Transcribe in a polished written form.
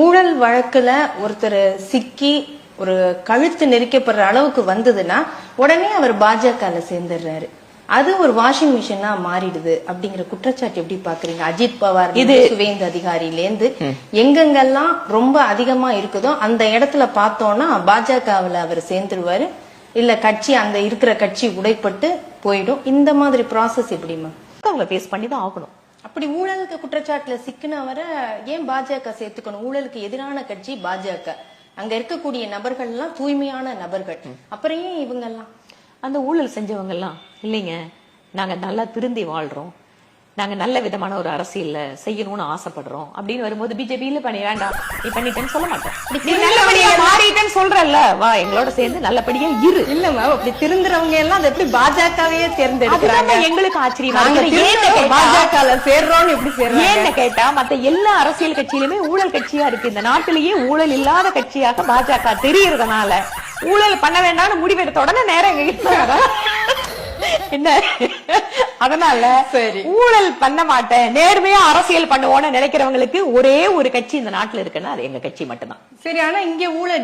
ஊழல் வழக்குல ஒருத்தர் சிக்கி ஒரு கழுத்து நெரிக்கப்படுற அளவுக்கு வந்ததுன்னா உடனே அவர் பாஜக சேர்ந்துடுறாரு. அது ஒரு வாஷிங் மிஷினா மாறிடுது அப்படிங்கிற குற்றச்சாட்டு எப்படி பாக்குறீங்க? அஜித் பவார் இது சுவேந்து அதிகாரியிலேருந்து எங்கெங்கெல்லாம் ரொம்ப அதிகமா இருக்குதோ அந்த இடத்துல பார்த்தோம்னா பாஜகவுல அவர் சேர்ந்துருவாரு, இல்ல கட்சி அந்த இருக்கிற கட்சி உடைப்பட்டு போயிடும். இந்த மாதிரி ப்ராசஸ் எப்படிமா அவங்களை பேஸ் பண்ணி தான் ஆகணும். அப்படி ஊழலுக்கு குற்றச்சாட்டுல சிக்கினவரை ஏன் பாஜக சேர்த்துக்கணும்? ஊழலுக்கு எதிரான கட்சி பாஜக, அங்க இருக்கக்கூடிய நபர்கள் எல்லாம் தூய்மையான நபர்கள், அப்புறம் ஏன் இவங்க எல்லாம்? அந்த ஊழல் செஞ்சவங்க எல்லாம் இல்லைங்க, நாங்க நல்லா திருந்தி வாழ்றோம், நாங்க நல்ல விதமான ஒரு அரசியல்ல செய்யணும்னு ஆசைப்படுறோம் அப்படின்னு வரும்போது பிஜேபியில பண்ணி வேண்டாம் நீ பண்ணிட்டேன்னு சொல்ல மாட்டேன். நீ நல்லபடியா மாறிட்டேன்னு சொல்றல்ல, வா எங்களோட சேர்ந்து நல்லபடியா இரு. இல்லம்மா, அப்படி திருந்துறவங்க எல்லாம் அது எப்படி பாஜகவையே தேர்ந்தெடுக்கிறாங்க? எங்களுக்கு ஆச்சரியமா பாஜக சேர்றோம்னு எப்படி சேர்றோம் ஏன்னு கேட்டா மத்த எல்லா அரசியல் கட்சியிலுமே ஊழல் கட்சியா இருக்கு. இந்த நாட்டிலேயே ஊழல் இல்லாத கட்சியாக பாஜக தெரியறதுனால ஊழல் பண்ண வேண்டாம்னு முடிவெடுத்த உடனே நேரம் என்ன, அதனால ஊழல் பண்ண மாட்டேன் நேர்மையா அரசியல் பண்ணுவோம்னு நினைக்கிறவங்களுக்கு ஒரே ஒரு கட்சி இந்த நாட்டுல இருக்குன்னா அது எங்க கட்சி மட்டும்தான். சரி, ஆனா இங்க ஊழல்